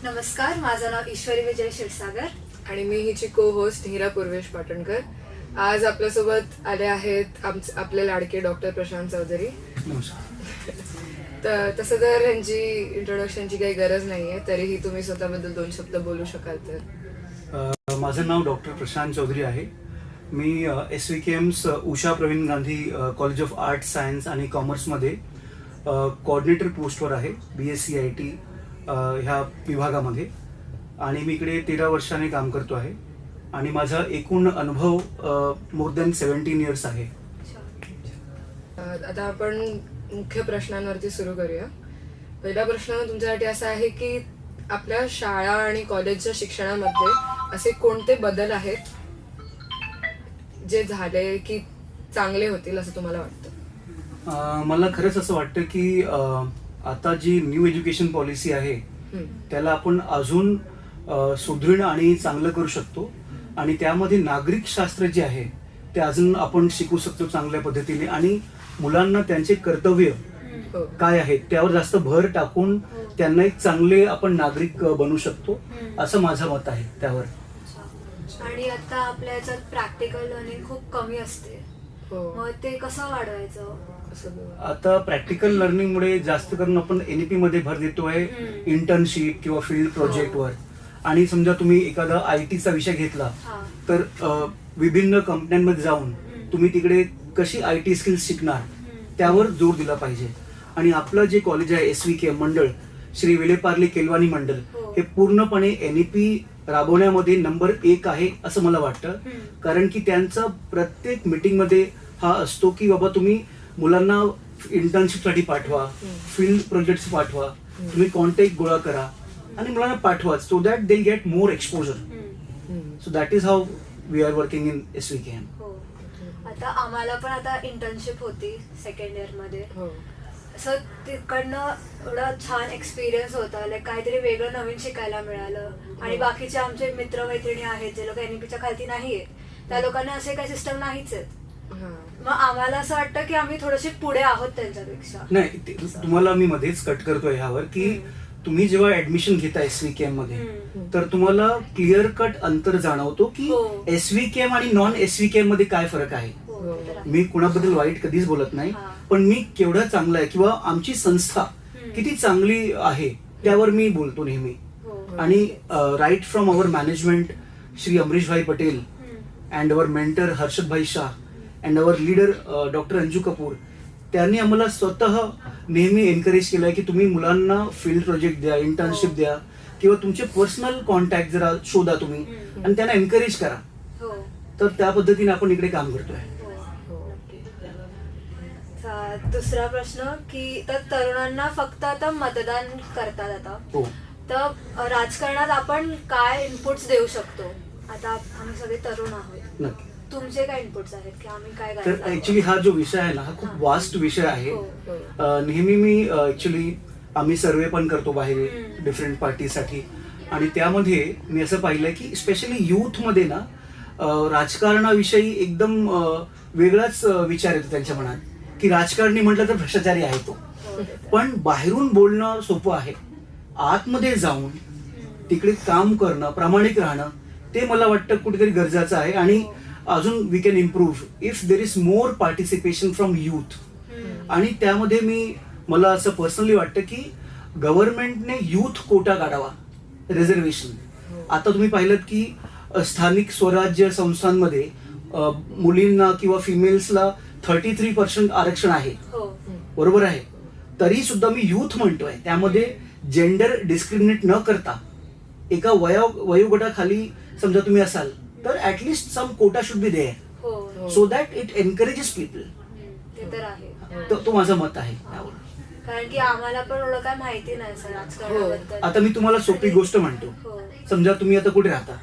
नमस्कार, माझं नाव ईश्वरी विजय क्षीरसागर आणि मी हिची को होस्ट हिरा पूर्वेश पाटणकर. आज आपल्यासोबत आले आहेत आपले लाडके डॉक्टर प्रशांत चौधरी. तर तसं तर यांची इंट्रोडक्शनची काही गरज नाही आहे, तरीही तुम्ही स्वतःबद्दल 2 शब्द बोलू शकाल तर? माझं नाव डॉक्टर प्रशांत चौधरी आहे. मी SVKM's Usha Pravin Gandhi college of art science आणि कॉमर्समध्ये कोऑर्डिनेटर पोस्टवर आहे, BSc IT ह्या विभागामध्ये. आणि मी इकडे 13 वर्षाने काम करतो आहे आणि माझा एकूण अनुभव मोर दॅन 17 इयर्स आहे. आता आपण मुख्य प्रश्नांवरती सुरू करूया. पहिला प्रश्न तुमच्यासाठी असा आहे की आपल्या शाळा आणि कॉलेजच्या शिक्षणामध्ये असे कोणते बदल आहेत जे झाले की चांगले होतील असं तुम्हाला वाटतं? मला खरंच असं वाटतं की आता जी न्यू एज्युकेशन पॉलिसी आहे त्याला आपण अजून सुदृढ आणि चांगलं करू शकतो आणि त्यामध्ये नागरिक शास्त्र जे आहे ते अजून आपण शिकू शकतो चांगल्या पद्धतीने आणि मुलांना त्यांचे कर्तव्य काय आहेत त्यावर जास्त भर टाकून त्यांना एक चांगले आपण नागरिक बनवू शकतो असं माझं मत आहे त्यावर. आणि आता आपल्या याच्यात प्रॅक्टिकल लर्निंग खूप कमी असते, मग ते कसं वाढवायचं? आता प्रॅक्टिकल लर्निंगमुळे जास्त करून आपण NEP मध्ये भर देतोय इंटर्नशिप किंवा फील्ड प्रोजेक्टवर. आणि समजा तुम्ही एखादा IT चा विषय घेतला तर विभिन्न कंपन्यांमध्ये जाऊन तुम्ही तिकडे कशी IT स्किल्स शिकणार त्यावर जोर दिला पाहिजे. आणि आपलं जे कॉलेज आहे SVKM मंडळ, श्री विलेपार्ले केलवानी मंडळ, हे पूर्णपणे NEP राबवण्यामध्ये नंबर 1 आहे असं मला वाटतं. कारण की त्यांचा प्रत्येक मीटिंगमध्ये हा असतो की बाबा तुम्ही मुलांना इंटर्नशिपसाठी पाठवा, फील्ड प्रोजेक्ट्स पाठवा, तुम्ही कॉन्टॅक्ट गोळा करा आणि मुलांना पाठवा so that they get more exposure. So that is how we are working in SVKM. आता आम्हाला पण आता इंटर्नशिप होती सेकंड इयर मध्ये, सो तिकडनं एवढा छान एक्सपिरियन्स होता, लाईक काहीतरी वेगळं नवीन शिकायला मिळालं. आणि बाकीचे आमचे मित्रमैत्रिणी आहेत जे लोक NEPच्या खालती नाही आहेत त्या लोकांना असे काही सिस्टम नाहीच आहेत. मग आम्हाला असं वाटतं की आम्ही थोडेसे पुढे आहोत त्यांच्यापेक्षा. नाही, तुम्हाला मी मध्येच कट करतोय ह्यावर की तुम्ही जेव्हा ऍडमिशन घेता SVKM मध्ये तर तुम्हाला क्लिअर कट अंतर जाणवतो की SVKM आणि नॉन SVKM मध्ये काय फरक आहे. मी कुणाबद्दल वाईट कधीच बोलत नाही, पण मी केवढं चांगलं आहे किंवा आमची संस्था किती चांगली आहे त्यावर मी बोलतो नेहमी. आणि right from our management Shri Amrishbhai Patel and our mentor Harshadbhai Shah and our leader doctor Anju Kapoor, त्यांनी आम्हाला स्वतः नेहमी एनकरेज केलंय की तुम्ही मुलांना फील्ड प्रोजेक्ट द्या, इंटर्नशिप द्या किंवा तुमचे पर्सनल कॉन्टॅक्ट जरा शोधा तुम्ही आणि त्यांना एनकरेज करा. तर त्या पद्धतीने आपण इकडे काम करतोय. दुसरा प्रश्न की तर तरुणांना फक्त आता मतदान करतात आता, तर राजकारणात आपण काय इनपुट्स देऊ शकतो? आता आम्ही सगळे तरुण आहोत, नक्की. तुमचे काय इनपुट्स आहेत की आम्ही काय तर करायला? ऍक्च्युली हा जो विषय आहे ना हा खूप वास्ट विषय आहे. नेहमी मी ऍक्च्युली आम्ही सर्वे पण करतो बाहेर डिफरंट पार्टीसाठी आणि त्यामध्ये मी असं पाहिलंय की स्पेशली युथ मध्ये ना राजकारणाविषयी एकदम वेगळाच विचार येतो त्यांच्या मनात की राजकारणी म्हटलं तर भ्रष्टाचारी आहे तो. पण बाहेरून बोलणं सोपं आहे, आतमध्ये जाऊन तिकडे काम करणं, प्रामाणिक राहणं ते मला वाटतं कुठेतरी गरजेचं आहे. आणि अजून we can improve if there is more participation from youth. आणि त्यामध्ये मला असं पर्सनली वाटतं की गव्हर्नमेंटने युथ कोटा काढावा, रिझर्वेशन. आता तुम्ही पाहिलं की स्थानिक स्वराज्य संस्थांमध्ये मुलींना किंवा फिमेल्सला 33% आरक्षण आहे, बरोबर आहे. तरी सुद्धा मी युथ म्हणतोय, त्यामध्ये जेंडर डिस्क्रिमिनेट न करता एका वयोगटाखाली समजा तुम्ही असाल तर at least some quota should be there so that it encourages people. ते तर आहे, तो माझं मत आहे. कारण की आम्हाला पण एवढं काय माहिती नाही सर राजकारणाबद्दल. आता मी तुम्हाला सोपी गोष्ट म्हणतो, समजा तुम्ही आता कुठे राहता?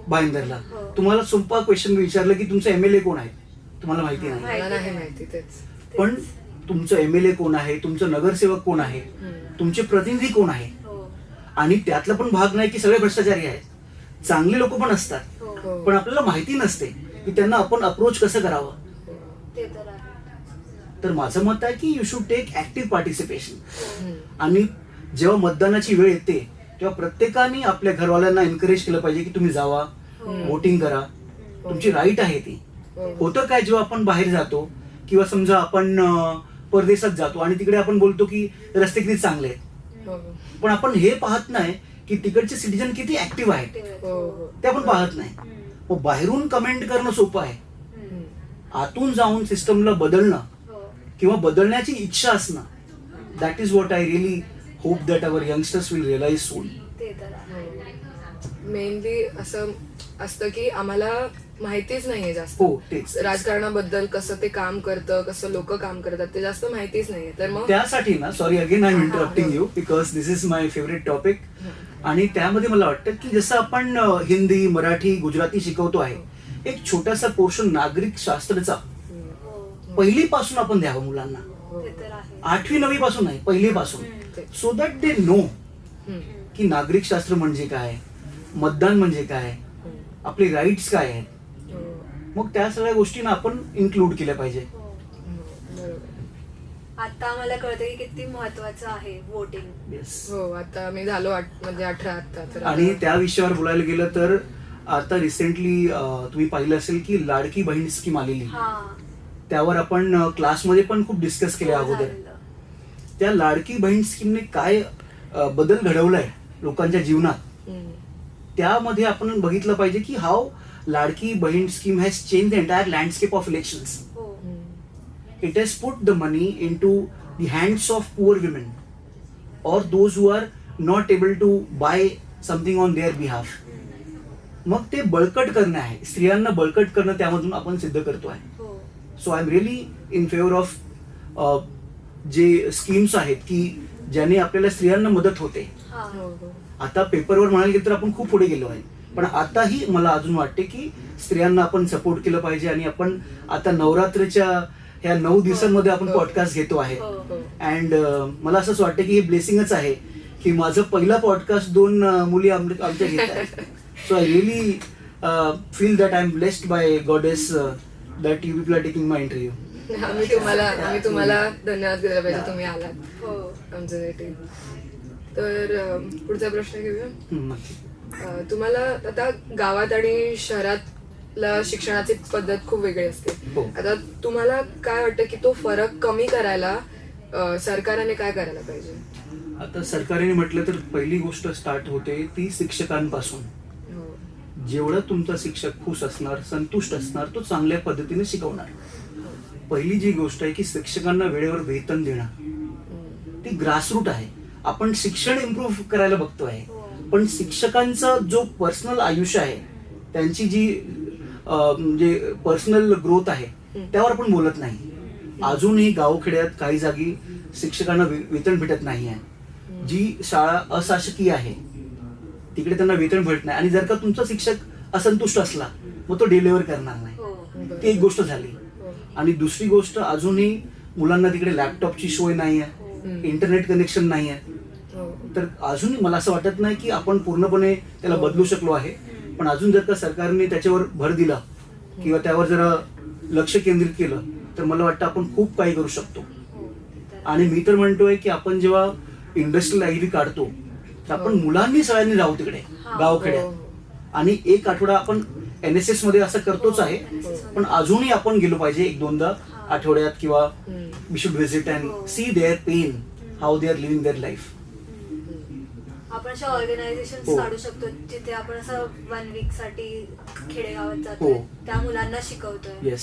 भाईंदरला. तुम्हाला सोपा क्वेश्चन विचारलं की तुमचं MLA कोण आहे, तुम्हाला माहिती नाही. पण तुमचं MLA कोण आहे, तुमचं नगरसेवक कोण आहे, तुमचे प्रतिनिधी कोण आहे. आणि त्यातला पण भाग नाही की सगळे भ्रष्टाचारी आहेत, चांगले लोक पण असतात. पण आपल्याला माहिती नसते की त्यांना आपण अप्रोच कसं करावं. तर माझं मत आहे की you should take active participation. आणि जेव्हा मतदानाची वेळ येते तेव्हा प्रत्येकाने आपल्या घरवाल्यांना एनकरेज केलं पाहिजे की तुम्ही जावा, वोटिंग करा, तुमची राईट आहे ती. होतं काय जेव्हा आपण बाहेर जातो किंवा समजा आपण परदेशात जातो आणि तिकडे आपण बोलतो की रस्ते किती चांगले आहेत, पण आपण हे पाहत नाही की तिकडचे सिटीजन किती ऍक्टिव्ह आहेत, ते आपण पाहत नाही. मग बाहेरून कमेंट करणं सोपं आहे, आतून जाऊन सिस्टमला बदलणं किंवा बदलण्याची इच्छा असणं, that is what I really hope that our youngsters will realise soon. Mainly असं असतं की आम्हाला माहितीच नाहीये जास्त. हो, तेच. राजकारणाबद्दल कसं ते काम करतं, कसं लोक काम करतात ते जास्त माहितीच नाहीये. तर मग त्यासाठी ना, sorry again I am interrupting you because this is my favourite topic. आणि त्यामध्ये मला वाटतं की जसं आपण हिंदी, मराठी, गुजराती शिकवतो आहे, एक छोटासा पोर्शन नागरिक शास्त्राचा पहिलीपासून आपण द्यावं मुलांना. 8वी 9वी पासून नाही, पहिलीपासून, सो दॅट दे नो की नागरिक शास्त्र म्हणजे काय, मतदान म्हणजे काय, आपले राईट्स काय आहेत. मग त्या सगळ्या गोष्टींना आपण इन्क्लूड केल्या पाहिजे. आता आम्हाला कळतं की किती महत्वाचं आहे वोटिंग. येस. हो, आता मी झालो म्हणजे 18 आता. तर आणि त्या विषयावर बोलायला गेलं तर आता रिसेंटली तुम्ही पाहिलं असेल की लाडकी बहीण स्कीम आलेली, त्यावर आपण क्लासमध्ये पण खूप डिस्कस केले अगोदर. त्या लाडकी बहीण स्कीमने काय बदल घडवलाय लोकांच्या जीवनात, त्यामध्ये आपण बघितलं पाहिजे की how Ladki Bahin scheme has change the entire landscape of elections. It has put the money into the hands of poor women or those who are not able to buy something on their behalf. मग ते बळकट करणं आहे, स्त्रियांना बळकट करणं त्यामधून आपण सिद्ध करतो आहे. So I am really in favour of जे स्कीम्स आहेत की ज्याने आपल्याला स्त्रियांना मदत होते. आता पेपरवर म्हणायला गेलं तर आपण खूप पुढे गेलो आहे, पण आताही मला अजून वाटते की स्त्रियांना आपण सपोर्ट केलं पाहिजे. आणि आपण आता नवरात्रीच्या ह्या 9 दिवसांमध्ये आपण पॉडकास्ट घेतो आहे. अँड मला असंच वाटतं की हे ब्लेसिंगच आहे की माझं पहिला पॉडकास्ट 2 मुली आमच्या घेत आहेत. So I really feel that I am blessed by goddess that you people are taking my interview. आम्ही तुम्हाला धन्यवाद दिला पाहिजे, तुम्ही आलात आमच्यासाठी. तर पुढचा प्रश्न घेऊया. तुम्हाला आता गावात आणि शहरातल्या शिक्षणाची पद्धत खूप वेगळी असते. आता तुम्हाला काय वाटतं की तो फरक कमी करायला सरकारने काय करायला पाहिजे? आता सरकारने म्हटलं तर पहिली गोष्ट स्टार्ट होते ती शिक्षकांपासून. जेवढं तुमचा शिक्षक खुश असणार, संतुष्ट असणार, तो चांगल्या पद्धतीने शिकवणार. पहिली जी गोष्ट आहे की शिक्षकांना वेळेवर वेतन देणं, ती ग्रासरूट आहे. आपण शिक्षण इम्प्रूव्ह करायला बघतो आहे, पण शिक्षकांचा जो पर्सनल आयुष्य आहे, त्यांची जी म्हणजे पर्सनल ग्रोथ आहे, त्यावर आपण बोलत नाही. अजूनही गावखेड्यात काही जागी शिक्षकांना वेतन भेटत नाही आहे. जी शाळा अशासकीय आहे तिकडे त्यांना वेतन भेटत नाही. आणि जर का तुमचा शिक्षक असंतुष्ट असला मग तो डिलिव्हर करणार नाही. ती एक गोष्ट झाली. आणि दुसरी गोष्ट, अजूनही मुलांना तिकडे लॅपटॉपची सोय नाही आहे, इंटरनेट कनेक्शन नाही आहे. तर अजूनही मला असं वाटत नाही की आपण पूर्णपणे त्याला बदलू शकलो आहे. पण अजून जर का सरकारने त्याच्यावर भर दिला किंवा त्यावर जरा लक्ष केंद्रित केलं तर मला वाटतं आपण खूप काही करू शकतो. आणि मी तर म्हणतोय की आपण जेव्हा इंडस्ट्रियल ॲग्री काढतो तर आपण मुलांनी सगळ्यांनी जाऊ तिकडे गावखेड्यात. आणि 1 आठवडा आपण NSS मध्ये असं करतोच आहे, पण अजूनही आपण गेलो पाहिजे 1-2दा आठवड्यात, किंवा we should visit and see their pain, how they are living their life. आपण अशा ऑर्गनायझेशन काढू शकतो जिथे आपण असं 1 वीक साठी खेडेगावात जातो, त्या मुलांना शिकवतोय.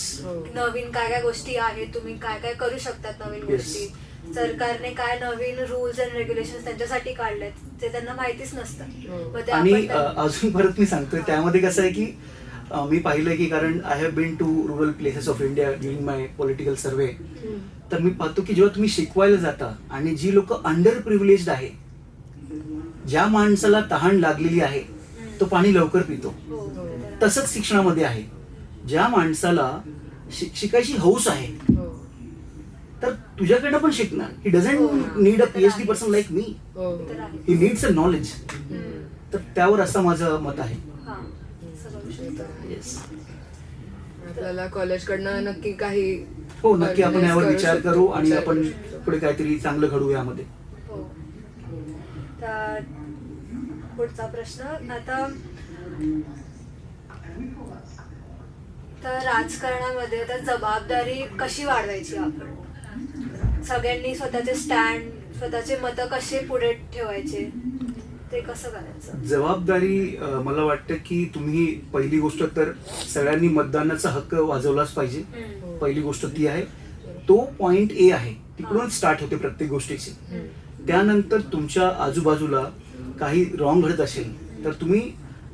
नवीन काय काय गोष्टी आहेत, तुम्ही काय काय करू शकतात नवीन गोष्टी. सरकारने काय नवीन रूल्स अँड रेग्युलेशन त्यांच्यासाठी काढलेत ते त्यांना माहितीच नसतं. आणि अजून परत मी सांगतोय, त्यामध्ये कसं आहे की मी पाहिलं की, कारण I have been to rural places of India during my political survey, तर मी पाहतो की जेव्हा तुम्ही शिकवायला जाता आणि जी लोक अंडर प्रिव्हिलेज्ड आहे, ज्या माणसाला तहान लागलेली आहे तो पाणी लवकर पितो, तसंच शिक्षणामध्ये आहे. ज्या माणसाला शिकायची हौस आहे तर तुझ्याकडनं पण शिकणार. He doesn't need a PhD person like me, he needs a knowledge. तर त्यावर असं माझं मत आहे. आपल्याला कॉलेजकडनं नक्की काही नक्की आपण यावर विचार करू आणि आपण पुढे काहीतरी चांगलं घडू यामध्ये. पुढचा प्रश्न आता, तर राजकारणामध्ये आता जबाबदारी कशी वाढवायची आपण? सगळ्यांनी स्वतःचे स्टँड, स्वतःचे मतं कसे पुढे ठेवायचे, ते कसं करायचं? जबाबदारी मला वाटतं की तुम्ही पहिली गोष्ट तर सगळ्यांनी मतदानाचा हक्क वाजवलाच पाहिजे. पहिली गोष्ट ती आहे. तो पॉइंट ए आहे, तिकडूनच स्टार्ट होते प्रत्येक गोष्टीची. त्यानंतर तुमच्या आजूबाजूला काही रॉंग घडत असेल तर तुम्ही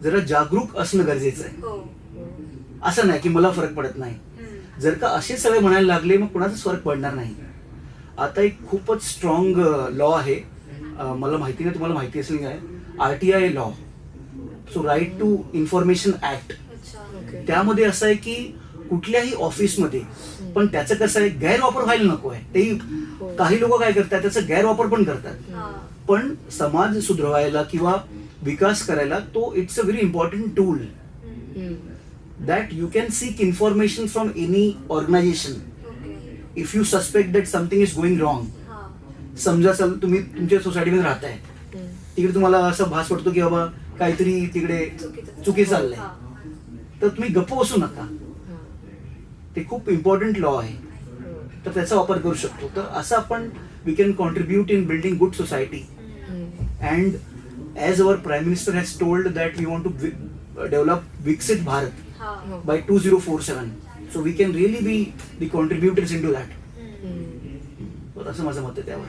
जरा जागरूक असणं गरजेचं आहे. हो. असं नाही की मला फरक पडत नाही. जर का असे सगळे म्हणायला लागले मग कोणाचाच फरक पडणार नाही. आता एक खूपच स्ट्रॉंग लॉ आहे, मला माहिती नाही तुम्हाला माहिती असेल काय, RTI law, so right to information act. अच्छा. त्यामध्ये असं आहे की कुठल्याही ऑफिसमध्ये, पण त्याचं कसं आहे गैरवापर व्हायला नको आहे. तेही काही लोक काय करतात त्याचा गैरवापर पण करतात. हा. पण समाज सुधारायला किंवा विकास करायला तो it's a very important tool that you can seek information from any organization okay. if you suspect that something is going wrong. हा. समजा तुम्ही तुमच्या सोसायटीमध्ये राहताय, तिकडे तुम्हाला असं भास पडतो की बाबा काहीतरी तिकडे चुकी चाललंय, हा. तर तुम्ही गप्प बसू नका. ते खूप इम्पॉर्टंट लॉ आहे, तर त्याचा वापर करू शकतो. तर असं आपण we can contribute in building good society. And as our prime minister has told that we want to develop विकसित भारत हा. by 2047. So we can really be the contributors into that. तर असं माझं मत आहे त्यावर.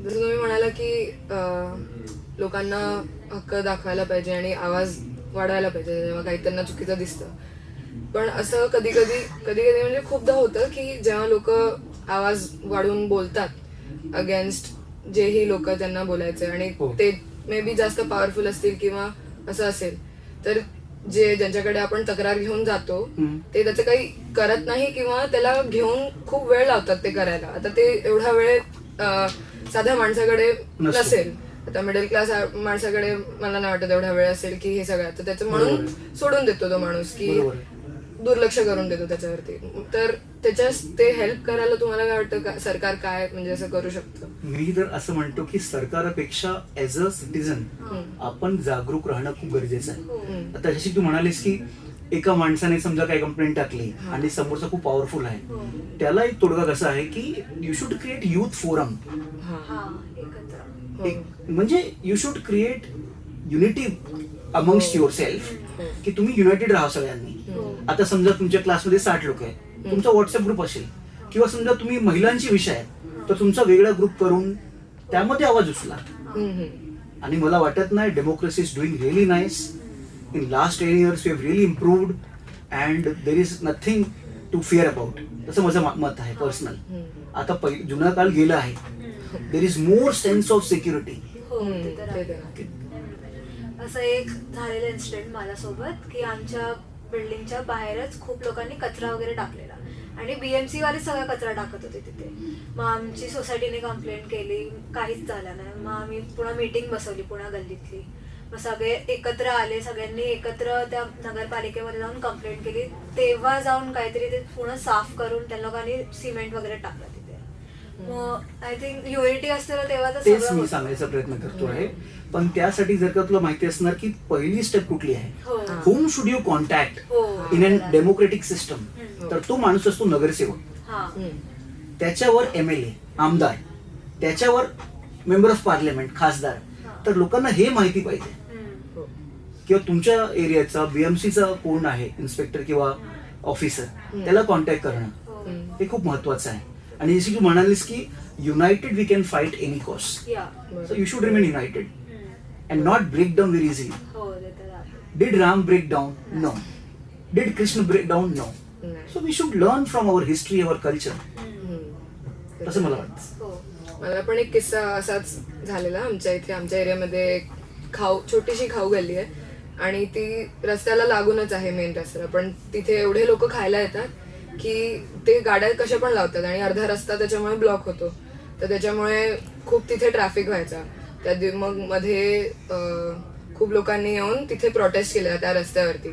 जसं तुम्ही म्हणाला की लोकांना हक्क दाखवायला पाहिजे आणि आवाज वाढवायला पाहिजे जेव्हा काही त्यांना चुकीचं दिसतं. पण असं कधी कधी म्हणजे खूपदा होतं की जेव्हा लोक आवाज वाढवून बोलतात अगेन्स्ट जेही लोक त्यांना बोलायचे आणि हो. ते मे बी जास्त पॉवरफुल असतील किंवा असं असेल, तर ज्यांच्याकडे आपण तक्रार घेऊन जातो ते त्याचं काही करत नाही किंवा त्याला घेऊन खूप वेळ लावतात ते करायला. आता ते एवढा वेळ साध्या माणसाकडे नसतो. नसेल. आता मिडल क्लास माणसाकडे मला नाही वाटत एवढा वेळ असेल की हे सगळं, तर त्याचं म्हणून सोडून देतो तो माणूस की बरोबर आहे. दुर्लक्ष करून देतो त्याच्यावरती. तर ते हेल्प करायला तुम्हाला काय वाटतं सरकार काय म्हणजे असं करू शकतं? मी तर असं म्हणतो की सरकारापेक्षा ऍज अ सिटीजन आपण जागरूक राहणं खूप गरजेचं आहे. आता जशी तू म्हणालीस की एका माणसाने समजा काही कंप्लेंट टाकली आणि समोरचा खूप पॉवरफुल आहे, त्याला एक तोडगा कसा आहे की you should create youth forum. हा. एकत्र. म्हणजे you should create unity amongst your self, की तुम्ही युनायटेड राहा सगळ्यांनी. आता समजा तुमच्या क्लासमध्ये 60 लोक आहेत, तुमचा व्हॉट्सअप ग्रुप असेल, किंवा समजा तुम्ही महिलांची विषय आहे तर तुमचा वेगळा ग्रुप करून त्यामध्ये आवाज उचला. आणि मला वाटत नाही democracy is doing really nice. In last 10 years we have really improved and there is nothing to fear about. तसं माझं मत आहे पर्सनल. आता जुना काळ गेला आहे. देर is more sense of security. हो, ते तर आहे. असं एक झालेलं इन्सिडेंट माझ्यासोबत की आमच्या बिल्डिंगच्या बाहेरच खूप लोकांनी कचरा वगैरे टाकलेला आणि BMC वाले सगळा कचरा टाकत होते तिथे. मग आमची सोसायटीने कंप्लेंट केली, काहीच झालं नाही. मग आम्ही पुन्हा मीटिंग बसवली पुन्हा गल्लीतली. मग सगळे एकत्र आले, सगळ्यांनी एकत्र त्या नगरपालिकेमध्ये जाऊन कंप्लेंट केली. तेव्हा जाऊन काहीतरी ते पूर्ण साफ करून त्या लोकांनी सिमेंट वगैरे टाकलं तिथे. मग आय थिंक युनिटी असते ना तेव्हा तर तेच सगळं मी होतं. सांगायचा प्रयत्न करतो आहे. पण त्यासाठी जर का तुला माहिती असणार की पहिली स्टेप कुठली आहे, हो. होम शुड यू कॉन्टॅक्ट हो. In an democratic system. तर तो माणूस असतो नगरसेवक, हा. त्याच्यावर MLA आमदार, त्याच्यावर मेंबर ऑफ पार्लमेंट खासदार. तर लोकांना हे माहिती पाहिजे किंवा तुमच्या एरियाचा BMCचा कोण आहे इन्स्पेक्टर किंवा ऑफिसर, त्याला कॉन्टॅक्ट करणं हे खूप महत्वाचं आहे. आणि जशी तू म्हणालीस की united we can fight any cost. Yeah. So you should remain united and not break down very easily. हो, ते तर आहे. Did Ram break down? No. Did Krishna break down? No. So we should learn from our history, our culture. असं मला वाटतं. हो. मला पण एक किस्सा असाच झालेला. आमच्या इथे आमच्या एरियामध्ये एक छोटीशी खाऊ गल्ली आहे आणि ती रस्त्याला लागूनच आहे मेन रस्त्याला. पण तिथे एवढे लोक खायला येतात की ते गाड्या कशा पण लावतात आणि अर्धा रस्ता त्याच्यामुळे ब्लॉक होतो. तर त्याच्यामुळे खूप तिथे ट्रॅफिक व्हायचा. मग मध्ये खूप लोकांनी येऊन तिथे प्रोटेस्ट केला त्या रस्त्यावरती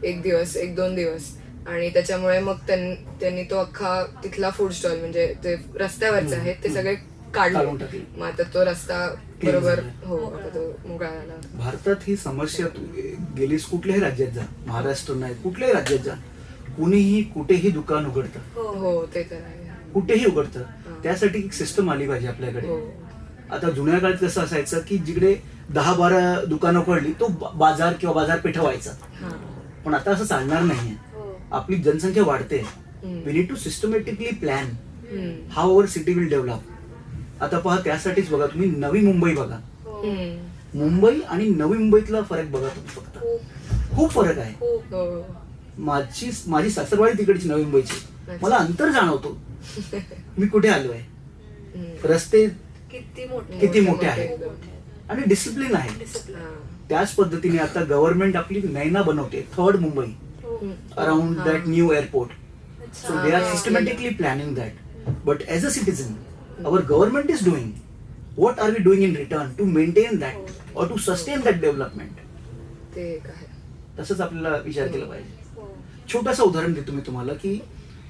1-2 दिवस. आणि त्याच्यामुळे मग त्यांनी तो अख्खा तिथला फूड स्टॉल म्हणजे ते रस्त्यावरचे आहेत ते सगळे काढले. काढून टाकले. मग आता तो रस्ता Clean बरोबर झालाय. हो आता तो मोकळा झाला. भारतात ही समस्या तू गेलीस कुठल्याही राज्यात जा, महाराष्ट्र नाही कुठल्याही राज्यात जा, कुणीही कुठेही दुकान उघडतं, हो हो ते तर आहे. कुठेही उघडतं. त्यासाठी एक सिस्टम आली पाहिजे आपल्याकडे. हो. आता जुन्या काळात कसं असायचं की जिकडे 10-12 दुकानं उघडली तो बाजार किंवा बाजारपेठा व्हायचा. हा. पण आता असं चालणार नाहीये. हो आपली जनसंख्या वाढते. Hmm. We need to systematically plan hmm. How our city will develop. आता पहा, त्यासाठीच बघा तुम्ही नवी मुंबई बघा, हो हम्म. मुंबई आणि नवी मुंबईतला फरक बघा तुम्ही फक्त. खूप खूप फरक आहे. खूप हो. माझी सासरवाडी तिकडची नवी मुंबईची. मला अंतर जाणवतो मी कुठे आलो आहे. हम्म. रस्ते किती मोठे किती मोठे आहे. खूप मोठे आहे. आणि डिसिप्लिन आहे. Discipline. हा. त्याच पद्धतीने आता गव्हर्नमेंट आपली नैना बनवते, 3rd मुंबई हो. हम्म. अराउंड हा. That new airport. अच्छा. So they are Ah. systematically planning that. But as a citizen, our government is doing. What are we doing in return to maintain that or to sustain that development? ते एक आहे. तसंच आपल्याला विचार केला पाहिजे. हो. छोटंसं उदाहरण देतो मी तुम्हाला की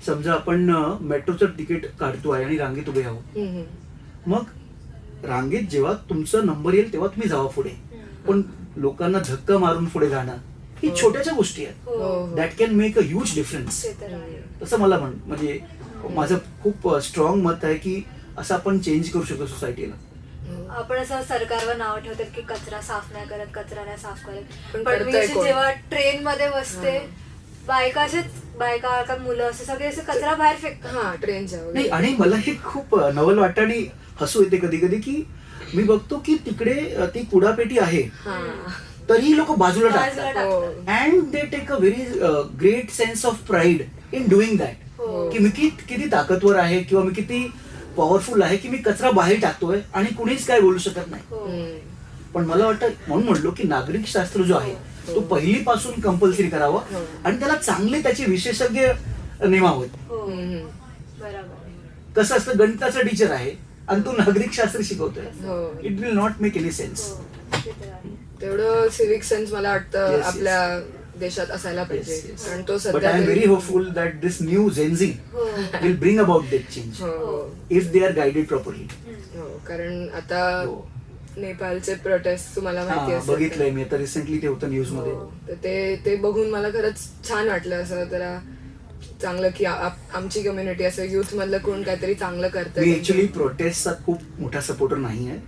समजा आपण मेट्रोचं तिकीट काढतो आहे आणि रांगेत उभे आहोत. हम्म. मग रांगेत जेव्हा तुमचा नंबर येईल तेव्हा तुम्ही जावा पुढे. पण लोकांना धक्का मारून पुढे जाणं ही छोट्याच्या गोष्टी आहेत. हो हो. That can make a huge difference. ते तर आहे. तसं मला म्हणजे माझं खूप स्ट्रॉंग मत आहे की असं आपण चेंज करू शकतो सोसायटीला. आपण असं सरकारवर नाव ठेवतात की कचरा साफ नाही करत, कचरा नाही साफ करत. पण पण मी करतंय अशी कोण? जेव्हा ट्रेन मध्ये बसते, हा. बायका का मुलं असे सगळे असे कचरा बाहेर फेकतात. हा ट्रेनच्या नाही, वगैरे. आणि मला हे खूप नवल वाटतं आणि हसू येते कधी कधी की मी बघतो की तिकडे ती कुडापेटी आहे हा. तरी लोक बाजूला बाजूला टाकतात. हो. And they take a very great sense of pride in doing that. हो. की मी किती ताकदवर आहे किंवा मी किती पॉवरफुल आहे की मी कचरा बाहेर टाकतोय आणि कुणीच काय बोलू शकत नाही. हो. हम्म. पण मला वाटतं म्हणून म्हणलो की नागरिक शास्त्र जो आहे हो. तो पहिलीपासून कंपल्सरी करावा हो. आणि त्याला चांगले त्याचे विशेषज्ञ नेमावेत. हो हम्म. बरोबर. कसं असतं, गणिताचा टीचर आहे आणि तो नागरिक शास्त्र शिकवतोय. हो. It will not make any sense. हो ते तर आहे. तेवढं सिविक सेन्स मला वाटतं Yes, yes. आपल्या देशात असायला पाहिजे. कारण तो But सध्या I am तरी- very hopeful that this new Gen Z हो will bring about that change हो, हो. if they are guided properly. हो. कारण आता हो. नेपाळचे प्रोटेस्ट तुम्हाला माहिती हा, असेल बघितलंय मी आता रिसेंटली ते होतं न्यूज मध्ये. हो. तर ते बघून मला खरंच छान वाटलं. असं जरा चांगलं की आमची कम्युनिटी असं युथ मधलं कोण काहीतरी चांगलं मी करतंय. ऍक्च्युली प्रोटेस्टचा खूप मोठा सपोर्टर नाही आहे.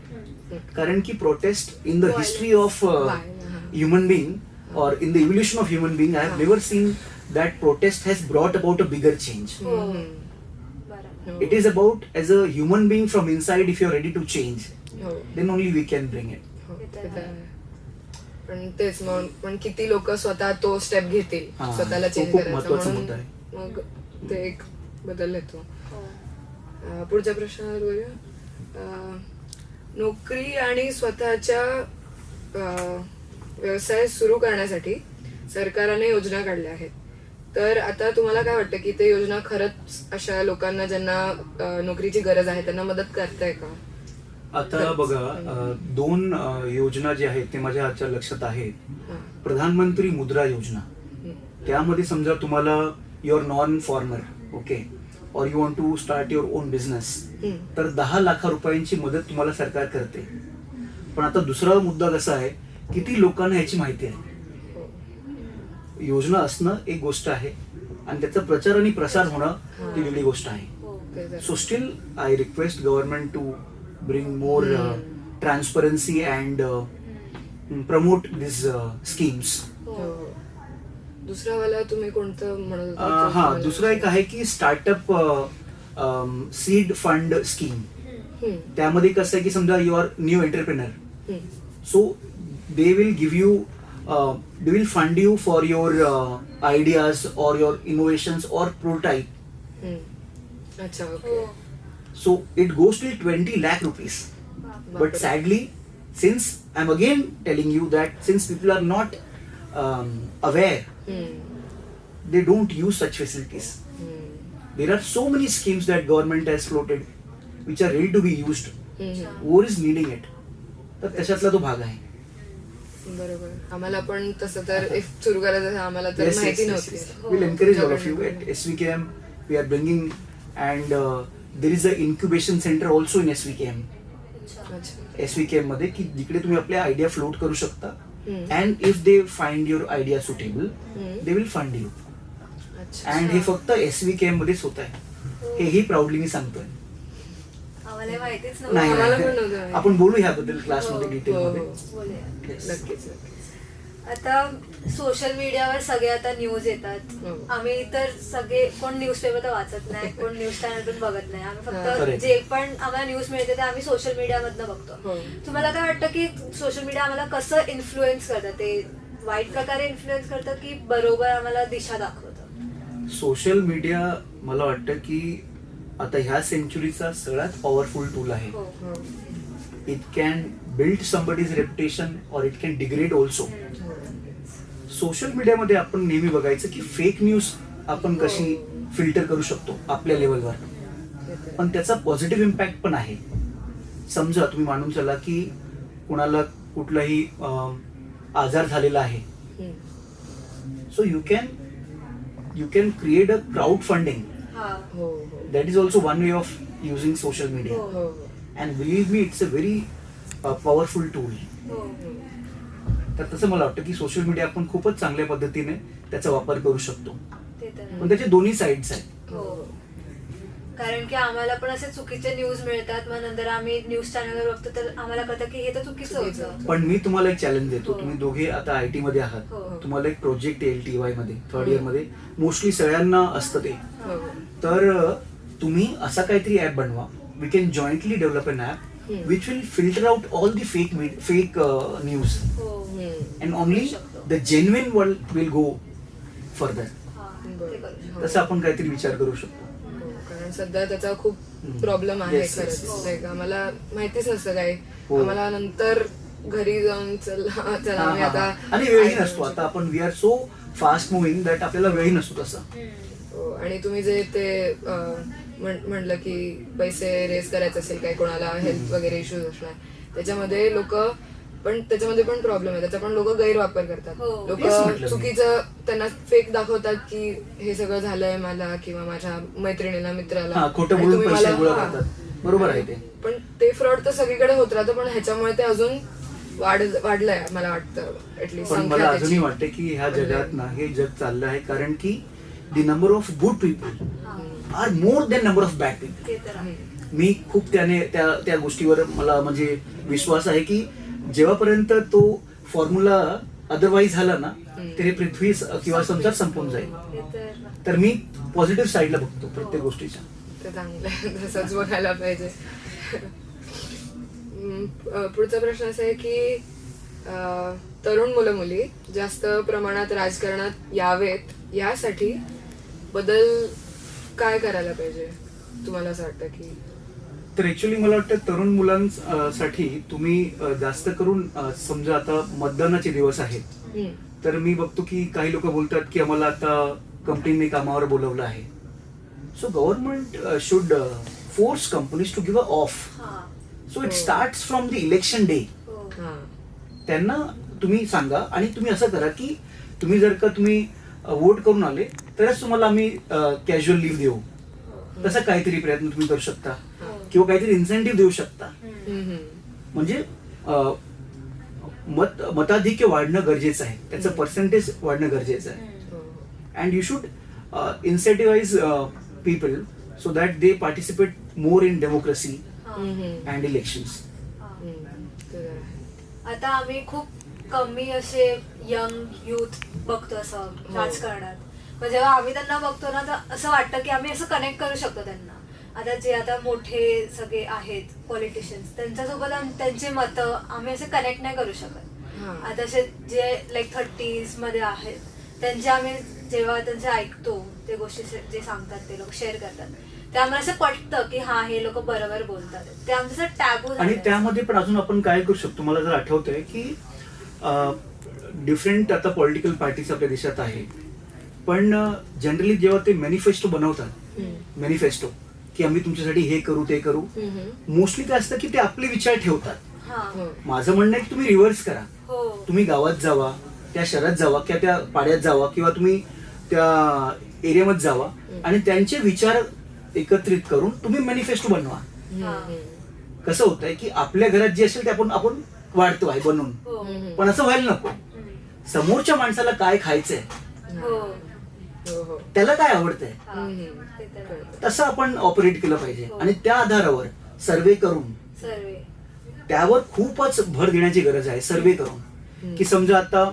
कारण की protest in the history of human being or in the evolution of human being, I have never seen that protest has brought about a bigger change. हो हम्म. बरोबर. It is about as a human being from inside, if you are ready to change, हो. then only we can bring it. हो, ते तर ते तर आहे. आहे. पण तेच मग पण किती लोक स्वतः तो स्टेप घेतील हा, स्वतःला तो चेंज खूप करायचं महत्त्वाचा म्हणून मुद्दा आहे. मग ते एक बदल येतो. हो. पुढच्या प्रश्नावर बोलूया. नोकरी आणि स्वतःच्या व्यवसाय सुरू करण्यासाठी सरकारने योजना काढल्या आहेत. तर आता तुम्हाला काय वाटतं की ते योजना खरंच अशा लोकांना ज्यांना नोकरीची गरज आहे त्यांना मदत करताय का? आता बघा, 2 योजना ज्या आहेत ते माझ्या आजच्या लक्षात आहेत. हा. प्रधानमंत्री मुद्रा योजना, हम्म. त्यामध्ये समजा तुम्हाला युअर नॉन फॉर्मर, ओके, और you want to start your own business, hmm. तर 10 लाख रुपयांची मदत तुम्हाला सरकार करते. पण आता दुसरा मुद्दा कसा आहे, किती लोकांना ह्याची माहिती आहे. हो. योजना असणं एक गोष्ट आहे आणि त्याचा प्रचार आणि प्रसार होणं ती वेगळी गोष्ट आहे. हो. ते तर- so still I request government to bring more transparency and promote this schemes. हो. हो. दुसरा वाला तुम्ही कोणतं म्हणत होता? हा, तुम्हाला- दुसरा एक आहे की स्टार्टअप सीड फंड स्कीम. हम्म. त्यामध्ये कसं आहे की समजा यू आर न्यू एंटरप्रेनर, हम्म. so they will give you they will fund you for your ideas or your innovations or prototype. हम्म. अच्छा हो. Okay. So it goes till 20 lakh rupees. बापरे. But sadly, since I'm again telling you that since people are not aware, हम्म. they don't use such facilities. हम्म. There are so many schemes that government has floated which are ready to be used. हम्म. Who is needing it? तर त्याच्यातला तो भाग आहे. बरोबर. आम्हाला पण तसं तर इफ सुरू करायचं असेल, आम्हाला तर Yes, yes, माहिती yes, नव्हती. yes. We'll encourage all of you तुमच्याकडनं. at SVKM. We are bringing and there is a incubation centre also in SVKM. अच्छा. SVKM मध्ये की जिकडे तुम्ही आपल्या आयडिया फ्लोट करू शकता hmm. And if they find your idea suitable hmm. They will fund you. अच्छा. अँड हे फक्त SVKM मध्येच होत आहे. हेही प्राऊडली मी सांगतोय. आम्हाला हे माहितीच नाही आम्हाला पण नाही. नव्हतं माहिती. आपण बोलू ह्याबद्दल क्लासमध्ये हो, डिटेल हो, मध्ये. हो. बोलूया. Yes. नक्कीच नक्कीच. आता सोशल मीडियावर सगळे आता न्यूज येतात. हो. आम्ही तर सगळे कोण न्यूजपेपर तर वाचत नाही, कोण न्यूज चॅनल पण बघत नाही. आम्ही हा. फक्त Correct. जे पण आम्हाला न्यूज मिळते ते आम्ही सोशल मीडियामधनं बघतो. हो. तुम्हाला काय वाटतं की सोशल मीडिया आम्हाला कसं इन्फ्लुएन्स करतं? ते वाईट प्रकारे इन्फ्लुएन्स करतं की बरोबर आम्हाला दिशा दाखवतं? सोशल मीडिया मला वाटतं की आता ह्या सेंचुरीचा सगळ्यात पॉवरफुल टूल आहे. हो. हो. It can build somebody's reputation और इट कॅन डिग्रेड ऑल्सो. हो. सोशल मीडियामध्ये आपण नेहमी बघायचं की फेक न्यूज आपण कशी फिल्टर करू शकतो आपल्या लेवलवर, ते तर. पण त्याचा पॉझिटिव्ह इम्पॅक्ट पण आहे. समजा तुम्ही मानून चला की कुणाला कुठलाही आजार झालेला आहे, हम्म. So you can create a crowd funding. हा. हो हो that is also one way of using social media. हो. हो and believe me it's a very powerful tool. हो. तर तसं मला वाटतं की सोशल मीडिया आपण खूपच चांगल्या पद्धतीने त्याचा वापर करू शकतो, ते तर आहे. पण त्याचे दोन्ही साईड्स आहेत. हो. कारण की आम्हाला पण असे चुकीचे न्यूज मिळतात, मग नंतर आम्ही न्यूज चॅनलवर बघतो तर आम्हाला कळतं की हे तर चुकीचं चुकीचं होतं. होतं. पण मी तुम्हाला एक चॅलेंज देतो. हो. तुम्ही दोघे आता IT मध्ये आहात. हो. तुम्हाला एक प्रोजेक्ट येईल TY मध्ये, थर्ड इयर मध्ये मोस्टली सगळ्यांना असतं ते. हो. तर तुम्ही असा काहीतरी ऍप बनवा. We can jointly develop an app which will filter out all the fake news हो. हम्म. अँड ओनली करू शकतो. The genuine world will go further. हा, बरं. ते करू शकतो. हो. तसं आपण काहीतरी विचार करू शकतो. हो, कारण सध्या त्याचा खूप हम्म. प्रॉब्लेम आहे Yes, खरंच. yes. Like, आम्हाला माहितीच नसतं काय. हो. आम्हाला नंतर घरी जाऊन चला हा, आम्ही हा, आता हा. आणि वेळही नसतो. आता आपण we are so fast moving that आपल्याला वेळही नसतो तसा. हो, आणि तुम्ही जे ते म्हणलं की पैसे रेस करायचे असेल काय कोणाला हेल्थ वगैरे इश्यूज असणार त्याच्यामध्ये त्याच्यामध्ये पण प्रॉब्लेम आहे. त्याचा पण लोक गैरवापर करतात. हो. तेच म्हटलं लोक मी. चुकीचं त्यांना फेक दाखवतात की हे सगळं झालंय मला किंवा माझ्या मैत्रिणीला मित्राला. हा, खोटं आणि बोलून तुम्ही पैसे मला- गोळा हा. करतात. बरोबर आहे ते. पण ते फ्रॉड तर सगळीकडे होत राहतं, पण ह्याच्यामुळे ते अजून वाढलंय मला वाटतं. ऍटलीस्ट पण मला अजूनही वाटते की ह्या जगात ना हे जग चाललं आहे कारण की the number of good people are more than number of bad people. ते तर आहे. मी खूप त्या गोष्टीवर मला म्हणजे विश्वास आहे की जेव्हापर्यंत तो फॉर्म्युला अदरवाईज झाला ना तरी पृथ्वी किंवा संसार संपून जाईल. ते तर तर मी पॉझिटिव्ह साईडला बघतो प्रत्येक गोष्टीच्या. ते चांगलं आहे. तसंच बघायला पाहिजे. पुढचा प्रश्न असा आहे की तरुण मुलं मुली जास्त प्रमाणात राजकारणात यावेत यासाठी बदल काय करायला पाहिजे तुम्हाला असं वाटतं की? तर ऍक्च्युली मला वाटतं तरुण मुलांसाठी तुम्ही जास्त करून समजा आता मतदानाचे दिवस आहेत, हम्म. तर मी बघतो की काही लोक बोलतात की आम्हाला आता कंपनीने कामावर बोलवलं आहे. So government should force companies to give a off. हा. सो इट हो. Starts from the election day. हो. हा. त्यांना तुम्ही सांगा आणि तुम्ही असं करा की तुम्ही जर का तुम्ही वोट करून आले तरच तुम्हाला आम्ही कॅज्युअल लिव्ह देऊ. तसा काहीतरी प्रयत्न तुम्ही करू शकता हो. किंवा काहीतरी इन्सेंटिव्ह देऊ शकता. हम्म. म्हणजे मताधिक्य वाढणं गरजेचं आहे, त्याचं पर्सेंटेज वाढणं गरजेचं आहे. हो. And you should incentivize people so that they participate more in democracy hmm. And elections. Hmm. ते तर आहे. आता आम्ही खूप कमी असे यंग युथ बघतो असं राजकारणात. पण जेव्हा आम्ही त्यांना बघतो ना तर असं वाटतं की आम्ही असं कनेक्ट करू शकतो त्यांना. आता जे आता मोठे सगळे आहेत पॉलिटिशियन्स त्यांच्यासोबत त्यांचे मतं आम्ही असे कनेक्ट नाही करू शकत. हा. आता असे जे लाईक 30s मध्ये आहेत त्यांचे आम्ही जेव्हा त्यांचे ऐकतो ते गोष्टी जे सांगतात ते लोक शेअर करतात ते आम्हाला असं पटतं की हा हे लोक बरोबर बोलतात. ते आमचं टॅबू आणि त्यामध्ये पण अजून आपण काय करू शकतो मला जर आठवतंय की डिफरंट आता पॉलिटिकल पार्टीज आपल्या देशात आहे, पण जनरली जेव्हा ते मॅनिफेस्टो बनवतात, मॅनिफेस्टो की आम्ही तुमच्यासाठी हे करू ते करू, मोस्टली काय असतं की ते आपले विचार ठेवतात. हो. माझं म्हणणं आहे की तुम्ही रिव्हर्स करा. हो. तुम्ही गावात जावा, त्या शहरात जावा किंवा त्या पाड्यात जावा किंवा तुम्ही त्या एरियामध्ये जावा आणि त्यांचे विचार एकत्रित करून तुम्ही मॅनिफेस्टो बनवा. हा. कसं होतंय की आपल्या घरात जे असेल ते आपण वाढतो आहे बनवून, हो. पण असं व्हायला नको. हम्म. समोरच्या माणसाला काय खायचंय, हो. हो हो त्याला काय आवडतंय, हा. ते तर आहे. तसं आपण ऑपरेट केलं पाहिजे. हो. आणि त्या आधारावर सर्वे करून सर्वे. त्यावर खूपच भर देण्याची गरज आहे. सर्वे करून की समजा आता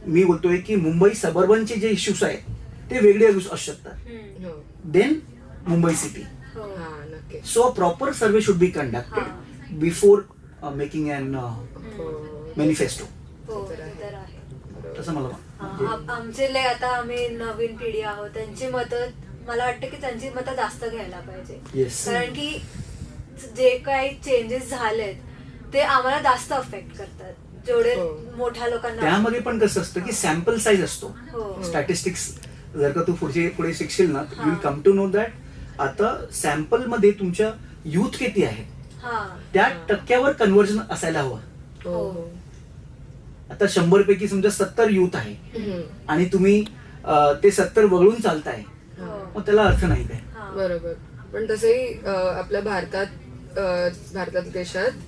मी बोलतोय की मुंबई सबर्बनचे जे इश्यूज आहेत ते वेगळे असू शकतात, हम्म. हो देन मुंबई सिटी. हो. हा नक्की. So a proper survey should be conducted before making an हो मॅनिफेस्टो. हो. ते तर आहे. तसं मला आमचे लय आता आम्ही नवीन पिढी आहोत, त्यांची मतं मला वाटतं की त्यांची मतं जास्त घ्यायला पाहिजे. Yes. कारण की जे काही चेंजेस झालेत ते आम्हाला जास्त अफेक्ट करतात जेवढे हो. मोठ्या लोकांना. त्यामध्ये पण कसं असतं की सॅम्पल साईज असतो. हो. स्टॅटिस्टिक्स जर का तू पुढे शिकशील ना, हा. You come to know that आता सॅम्पल मध्ये तुमच्या युथ किती आहे हा. त्या टक्क्यावर कन्व्हर्जन असायला हवं. हो हो आता 100 पैकी समजा 70 युथ आहे हम्म. आणि तुम्ही ते 70 वगळून चालताय, हो. मग त्याला अर्थ नाही काय. हा. बरोबर. पण तसंही आपल्या भारतात देशात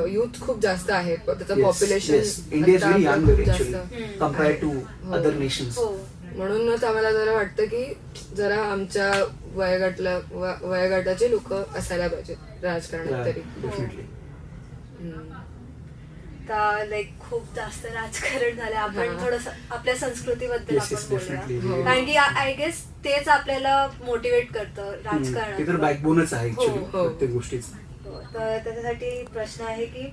युथ खूप जास्त आहे. त्याचं population India is very young खूप ऍक्च्युली जास्त कम्पेअर टू हो. Other nations. हो. म्हणूनच आम्हाला जरा वाटतं की जरा आमच्या वयोगटाचे लोक असायला पाहिजेत राजकारणात तरी. डेफिनेटली. हम्म. आता लाईक खूप जास्त राजकारण झालं. आपण हा. थोडस आपल्या संस्कृतीबद्दल Yes, yes, आपण definitely. बोलूया. हो. कारण की आय गेस तेच आपल्याला मोटिवेट करतं ते तर राजकारण. बॅकबोनच आहे ऍक्च्युली हो. प्रत्येक गोष्टीच. तर त्याच्यासाठी प्रश्न आहे की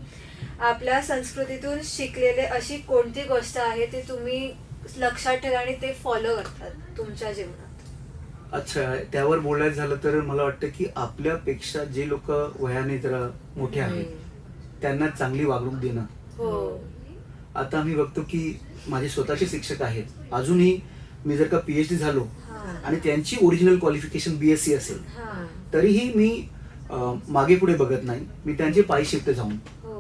आपल्या संस्कृतीतून शिकलेले अशी कोणती गोष्ट आहे ती तुम्ही लक्षात ठेवा आणि ते फॉलो करतात तुमच्या जीवनात. अच्छा, त्यावर बोलायचं झालं तर मला वाटतं की आपल्यापेक्षा जे लोक वयाने जरा मोठे आहेत त्यांना चांगली वागणूक देणं. हो. आता आम्ही बघतो की माझे स्वतःचे शिक्षक आहेत, अजूनही मी जर का PhD झालो हा. आणि त्यांची ओरिजिनल क्वालिफिकेशन BSc असेल हा. तरीही मी मागे पुढे बघत नाही, मी त्यांचे पायी शिकते जाऊन. हो.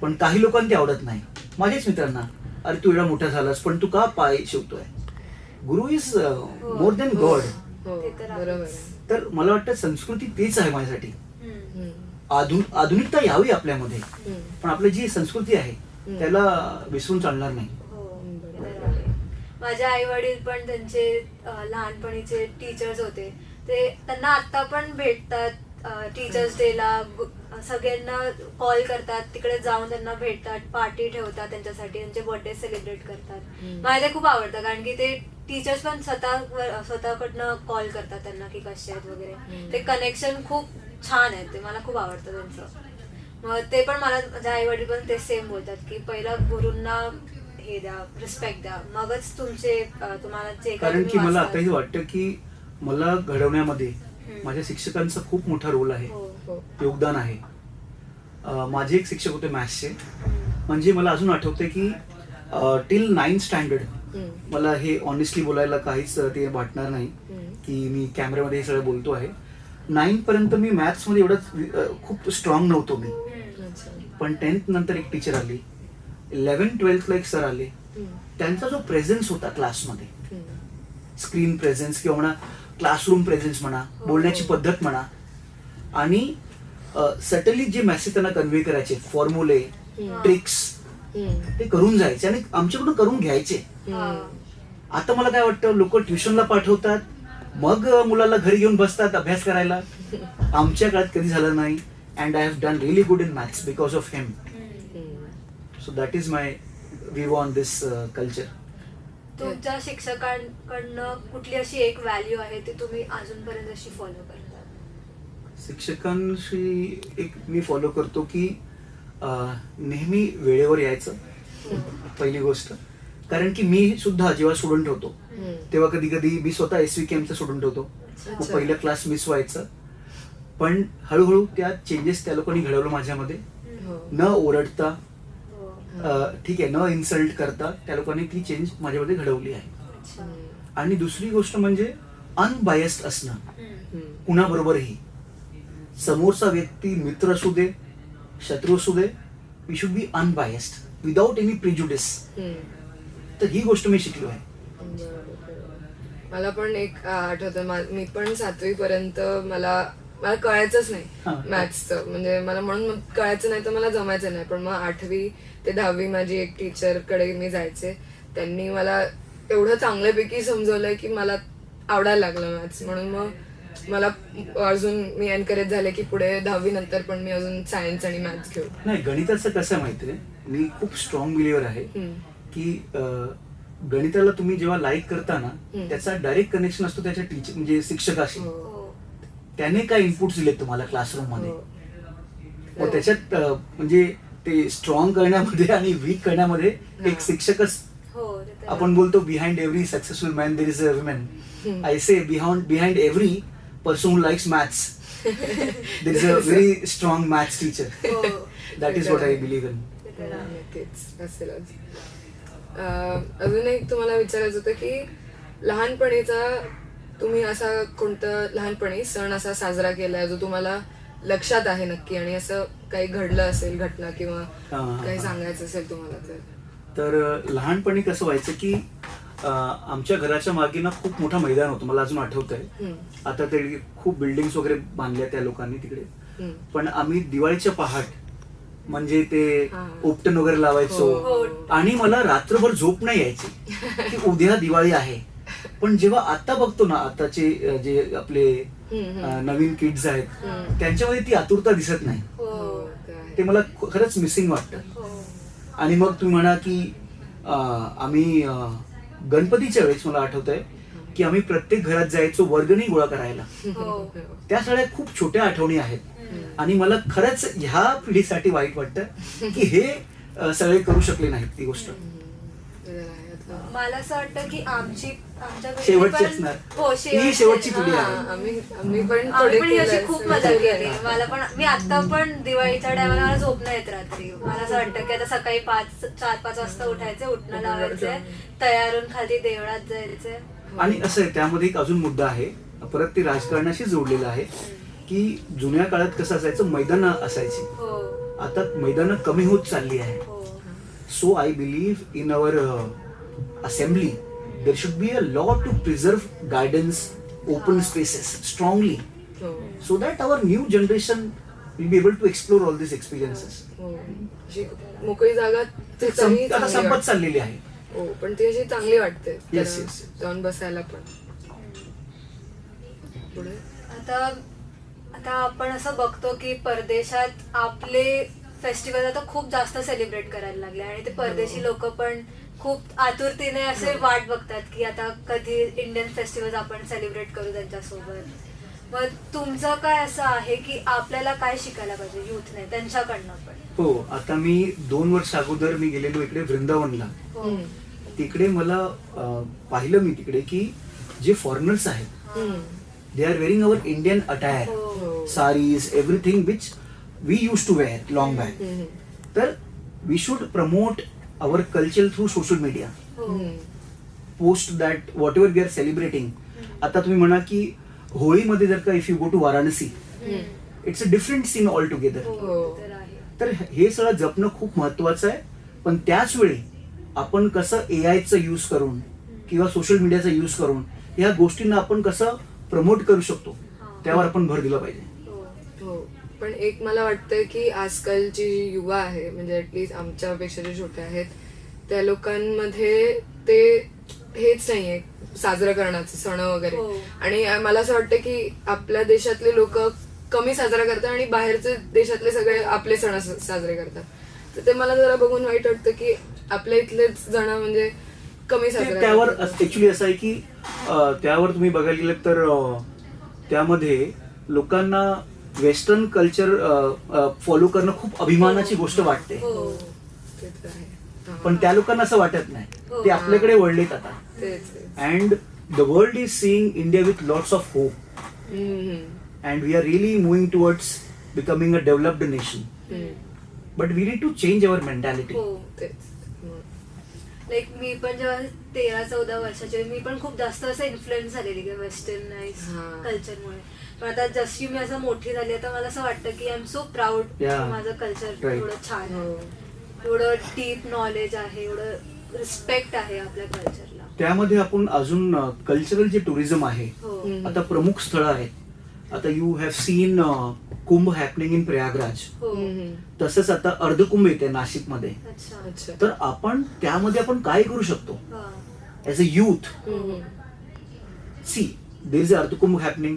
पण काही लोकांना ते आवडत नाही. माझ्याच मित्रांना, अरे तू एवढा मोठा झालास पण तू का पाय शिवतोय. गुरु इज मोर देन गॉड. हो ते तर आहेच. बरोबर आहे. तर मला वाटतं संस्कृती तेच आहे माझ्यासाठी. हम्म. हम्म. आधुनिकता यावी आपल्यामध्ये, हम्म. पण आपली जी संस्कृती आहे त्याला विसरून चालणार नाही. हो. ते तर आहे. माझे आई वडील पण त्यांचे लहानपणीचे टीचर्स होते. ते त्यांना आता पण भेटतात. टीचर्स डेला सगळ्यांना कॉल करतात, तिकडे जाऊन त्यांना भेटतात, पार्टी ठेवतात त्यांच्यासाठी, त्यांचे बर्थडे सेलिब्रेट करतात. मला ते खूप आवडतं कारण की ते टीचर्स पण स्वतःकडनं कॉल करतात त्यांना की कसे आहेत वगैरे. ते कनेक्शन खूप छान आहे, ते मला खूप आवडतं त्यांचं. मग ते पण मला माझे आई वडील पण ते सेम बोलतात की पहिला गुरूंना हे द्या, रिस्पेक्ट द्या, मगच तुम्हाला जे काही कारण की तुम्ही मला वाचता. आताही वाटतं की मला घडवण्यामध्ये माझ्या शिक्षकांचा खूप मोठा रोल आहे, हो. हो. योगदान आहे. माझे एक शिक्षक होते मॅथ्सचे, म्हणजे मला अजून आठवते की टिल 9th स्टँडर्ड हम्म. मला हे ऑनेस्टली बोलायला काहीच ते वाटणार नाही हम्म. की मी कॅमेऱ्यामध्ये हे सगळं बोलतो आहे. 9th पर्यंत मी मॅथ्समध्ये एवढं खूप स्ट्रॉंग नव्हतो मी. अच्छा. पण 10th नंतर एक टीचर आली, 11th-12thला एक सर आले. हम्म. त्यांचा जो प्रेझेन्स होता क्लासमध्ये, हम्म. स्क्रीन प्रेझेन्स किंवा म्हणा क्लासरूम प्रेझेन्स म्हणा, बोलण्याची पद्धत म्हणा, आणि सटनली जे मेसेज त्यांना कन्व्हे करायचे, फॉर्म्युले, ट्रिक्स, हम्म. ते करून जायचे आणि आमच्याकडून करून घ्यायचे. हम्म. आता मला काय वाटतं, लोक ट्युशनला पाठवतात, मग मुलाला घरी घेऊन बसतात अभ्यास करायला. आमच्या काळात कधी झालं नाही. And I have done really good in maths because of him. So that is my view on this culture. तुमच्या शिक्षकांकडनं कुठली अशी एक व्हॅल्यू आहे ती तुम्ही अजूनपर्यंत अशी फॉलो करता? शिक्षकांशी एक मी फॉलो करतो की नेहमी वेळेवर यायचं, पहिली गोष्ट. कारण की मी सुद्धा जेव्हा स्टुडंट होतो तेव्हा कधी कधी मी स्वतः SVKMचा स्टुडंट होतो, मग अच्छा. पहिला क्लास मिस व्हायचं. पण हळूहळू त्या चेंजेस त्या लोकांनी घडवलं माझ्यामध्ये. हो. न ओरडता, हो. ठीक आहे, न इन्सल्ट करता त्या लोकांनी ती चेंज माझ्यामध्ये घडवली आहे. अच्छा. आणि दुसरी गोष्ट म्हणजे अनबायस्ड असणं हम्म. कुणाबरोबरही. समोरचा व्यक्ती मित्र असू दे, शत्रू असू दे, we should be unbiased without any prejudice. तर ही गोष्ट मी शिकलो आहे. मला पण एक आठवतं, मी पण 7वी पर्यंत मला कळायचंच हा. नाही मॅथ्सचं, म्हणजे मला म्हणून कळायचं नाही तर मला जमायचं नाही. पण मग 8वी ते 10वी माझी एक टीचरकडे मी जायचे, त्यांनी मला एवढं चांगल्यापैकी समजवलंय की मला आवडायला लागलं मॅथ्स. म्हणून मग मला अजून मी एनकरेज झाले की पुढे 10वी नंतर पण मी अजून सायन्स आणि मॅथ्स घेऊ. नाही, गणिताचं कसं आहे माहितीये, मी खूप स्ट्रॉंग बिलिव्हर आहे की गणिताला तुम्ही जेव्हा लाईक करता ना, त्याचा डायरेक्ट कनेक्शन असतो त्याच्या टीचर म्हणजे शिक्षकाशी. हो. त्याने काय इनपुट्स दिलेत तुम्हाला क्लासरूम मध्ये, हो. मग त्याच्यात म्हणजे ते स्ट्रॉंग करण्यामध्ये आणि वीक करण्यामध्ये एक शिक्षकच. हो ते तर आपण बोलतो behind every successful man there is a woman. I say behind every person who likes maths there is a very strong maths teacher. हो that is what I believe in. ते तर आहे. नक्कीच असेलच. अजून एक तुम्हाला विचारायचं होतं की लहानपणीचा तुम्ही असा कोणता लहानपणी सण असा साजरा केलाय जो तुम्हाला लक्षात आहे नक्की, आणि असं काही घडलं असेल घटना किंवा काही सांगायचं असेल तुम्हाला तर लहानपणी कसं व्हायचं की आमच्या घराच्या मागे ना खूप मोठा मैदान होतं, मला अजून आठवत आहे. आता ते खूप बिल्डिंग्स वगैरे बांधल्या त्या लोकांनी तिकडे, पण आम्ही दिवाळीच्या पहाट म्हणजे ते उपटन वगैरे लावायचो. हो. आणि मला रात्रभर झोप नाही यायची की उद्या दिवाळी आहे. पण जेव्हा आता बघतो ना, आताचे जे आपले नवीन किड्स आहेत, त्यांच्यामध्ये ती आतुरता दिसत नाही. हो ते मला खरंच मिसिंग वाटतं. हो आणि मग तुम्ही म्हणा की आम्ही गणपतीच्या वेळेस मला आठवतंय की आम्ही प्रत्येक घरात जायचो वर्गणी गोळा करायला. हो त्या सगळ्या खूप छोट्या आठवणी आहेत. आणि मला खरंच ह्या पिढीसाठी वाईट वाटतं की हे सगळे करू शकले नाहीत ती गोष्ट. मला असं वाटतं की आमच्या घरी शेवटची पण- असणार. हो ही शेवटची पिढी आहे. आम्ही पण आम्ही पण केलंय अशी खूप असं. मजा केली. मला पण मी आता पण दिवाळीच्या टायमाला मला झोप नाही येत रात्री. मला असं वाटतं की आता सकाळी 4-5 वाजता उठायचे, उठणं लावायचंय, तयार होऊन खाली देवळात जायचंय. आणि असं आहे, त्यामध्ये एक अजून मुद्दा आहे, परत ते राजकारणाशी जोडलेला आहे की जुन्या काळात कसं असायचं, मैदानं असायची. हो आता मैदानं कमी होत चालली आहे. हो so I believe in our assembly there should be a law to preserve gardens, open spaces strongly, हो. so that our new generation will be able to explore all these experiences. हो. अशी मोकळी जागा ते तरी आता चांगली संपत वाटते. चाललेली आहे. हो, पण ती अशी चांगली वाटते Yes, जरा yes. जाऊन बसायला पण. पुढे आता आता आपण असं बघतो की परदेशात आपले फेस्टिवल आता खूप जास्त सेलिब्रेट करायला लागले, आणि ते परदेशी लोक पण खूप आतुरतेने असे वाट बघतात की आता कधी इंडियन फेस्टिवल आपण सेलिब्रेट करू त्यांच्यासोबत. मग तुमचं काय असं आहे की आपल्याला काय शिकायला पाहिजे युथने त्यांच्याकडनं पण? हो, आता मी 2 वर्ष अगोदर मी गेलेलो इकडे वृंदावनला. हो तिकडे मला पाहिलं मी तिकडे की जे फॉरेनर्स आहेत they are wearing our Indian attire, हो saris, everything which we used to wear long back. तर we should promote our culture through social media, हो post that whatever we are celebrating. आता तुम्ही म्हणा की होळीमध्ये जर का if you go to Varanasi, it's a different scene all together. हो ते तर आहे. तर हे सगळं जपणं खूप महत्वाचं आहे. पण त्याच वेळी आपण कसं AI चं यूज करून किंवा सोशल मीडियाचा यूज करून या गोष्टींना आपण कसं प्रमोट करू शकतो त्यावर आपण भर दिला पाहिजे. हो. पण एक मला वाटतंय की आजकालची जी युवा आहे, म्हणजे ऍटलीस्ट आमच्यापेक्षा जे छोटे आहेत त्या लोकांमध्ये ते हेच नाहीये साजरं करण्याचं सण वगैरे. हो. आणि मला असं वाटतं की आपल्या देशातले लोक कमी साजरा करतात आणि बाहेरचे देशातले सगळे आपले सण साजरे करतात. तर ते मला जरा बघून वाईट वाटतं की आपल्या इथलेच जण म्हणजे कमी साजरा त्यावर करतात. ऍक्च्युली असं आहे की त्यावर तुम्ही बघायला गेलं तर त्यामध्ये लोकांना वेस्टर्न कल्चर फॉलो करणं खूप अभिमानाची गोष्ट वाटते. हो ते तर आहे. हा. पण त्या लोकांना असं वाटत नाही. ते आपल्याकडे वळलेत आता. तेच. And the world is seeing India with lots of hope, and we are really moving towards becoming a developed nation. But we need to change our mentality. हो तेच. लाईक मी पण जेव्हा 13-14 वर्षाचे, मी पण खूप जास्त असं इन्फ्लुएन्स झालेली की वेस्टर्नाइज हा. कल्चरमुळे. पण आता जशी मी असं मोठी झाली, आता मला असं वाटतं की I am so proud Yeah. माझं कल्चर Right. एवढं छान हो. आहे, एवढं डीप नॉलेज आहे, एवढं रिस्पेक्ट आहे आपल्या कल्चरला. त्यामध्ये आपण अजून कल्चरल जे टुरिझम आहे, हो आता प्रमुख स्थळं आहेत. आता you have seen Kumbh happening in Prayagraj, हो तसंच आता अर्धकुंभ येते नाशिकमध्ये. अच्छा अच्छा. तर आपण त्यामध्ये आपण काय करू शकतो हा ऍज अ youth? हम्म. See, there is a Ardhikumbh happening.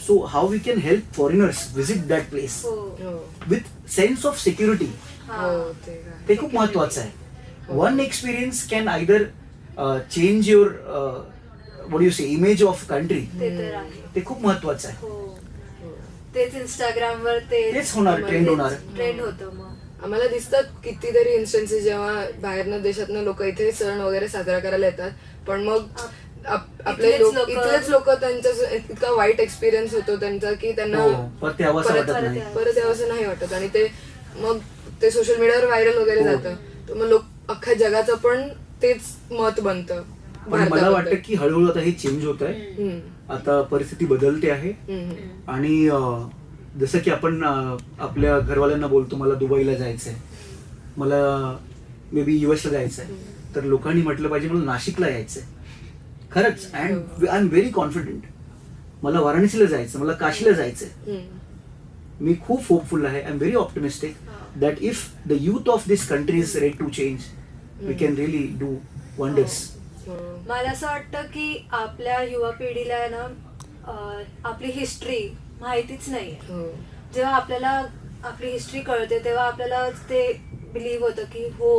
So how we can help foreigners visit that place हो हो with sense of security? हा हो ते आहे. ते खूप महत्वाचं आहे. One experience can either change your what do you say image of country. ते तर आहे. ते खूप महत्वाचं आहे. हो हो. तेच इंस्टाग्राम वर तेच होणार, ट्रेंड होणार. ट्रेंड होतं मग. आम्हाला दिसतात कितीतरी इन्स्टन्सेस जेव्हा बाहेरनं देशातनं लोक इथे सण वगैरे साजरा करायला येतात, पण मग आपले इथलेच लोक त्यांचा इतका वाईट एक्सपिरियन्स होतो त्यांचा की त्यांना हो, परत यावंसं परत- वाटत नाही. परत यावंसं नाही वाटत, आणि ते मग ते सोशल मीडियावर व्हायरल वगैरे हो. जातं. तर मग लोक अख्ख्या जगाचं पण तेच मत बनतं पण मला भारताबद्दल. वाटतं की हळूहळू आता हे चेंज होत आहे. हम्म, आता परिस्थिती बदलते आहे. हम्म, आणि जसं की आपण आपल्या घरवाल्यांना बोलतो मला दुबईला जायचंय, मला मे बी US ला जायचंय, तर लोकांनी म्हटलं पाहिजे मला नाशिकला यायचंय. खरंच, and I am very confident. मला वाराणसीला जायचं, मला काशीला जायचंय. हम्म. मी खूप होपफुल आहे. I am very optimistic that if the youth of this country is ready to change, we can really do wonders. हो. मला असं वाटतं की आपल्या युवा पिढीला आहे ना आपली हिस्ट्री माहितीच नाहीये. हो. जेव्हा आपल्याला आपली हिस्ट्री कळते तेव्हा आपल्याला ते बिलीव्ह होतं की हो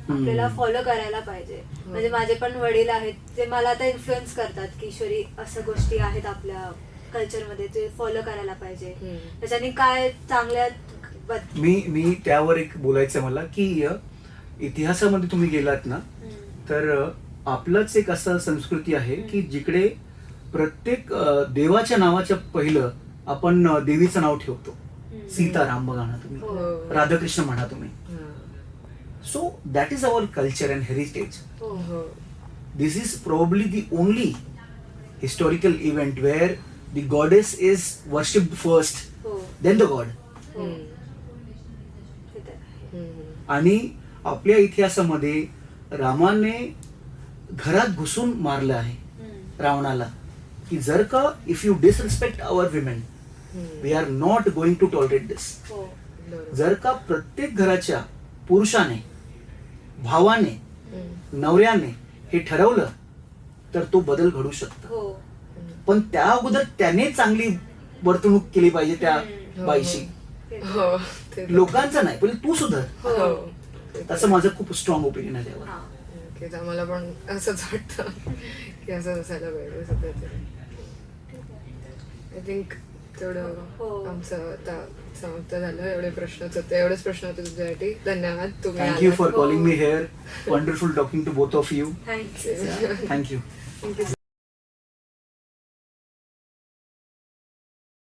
आपल्याला फॉलो करायला पाहिजे. म्हणजे माझे पण वडील आहेत ते मला आता इन्फ्लुएन्स करतात की ईश्वरी असं गोष्टी आहेत आपल्या कल्चरमध्ये ते फॉलो करायला पाहिजे. हम्म. त्याच्याने काय चांगल्या मी त्यावर एक बोलायचं मला की इतिहासामध्ये तुम्ही गेलात ना, तर आपलंच एक असं संस्कृती आहे की जिकडे प्रत्येक देवाच्या नावाच्या पहिलं आपण देवीचं नाव ठेवतो. सीताराम बघा ना तुम्ही, हो. राधाकृष्ण म्हणा तुम्ही. हा. So that is our culture and heritage. हो. This is probably the only historical event where the goddess is worshipped first, हो then the god. हम्म, ते तर आहे. हम्म. आणि आपल्या इतिहासामध्ये रामाने घरात घुसून मारलं आहे रावणाला, की जर का if you disrespect our women, we are not going to tolerate this. हो बरोबर. जर का प्रत्येक घराच्या पुरुषाने, भावाने, हम्म. नवऱ्याने हे ठरवलं तर तो बदल घडू शकतो. हो पण त्या अगोदर त्याने चांगली वर्तणूक केली पाहिजे त्या बाईशी. ते तर हो. ते- लोकांचं नाही, पण तू सुद्धा. हो. तसं माझं खूप स्ट्रॉंग ओपिनियन आहे त्यावर. हा. की आम्हाला पण असंच वाटतं की असं असायला पाहिजे सध्या तरी. आय थिंक तेवढं हो. आमचं आता समाप्त झालं. एवढेच प्रश्न होते तुमच्यासाठी. धन्यवाद तुम्ही थँक्यू आलात. For calling me here. Wonderful talking to both of you. Thank you thank you. Thank you so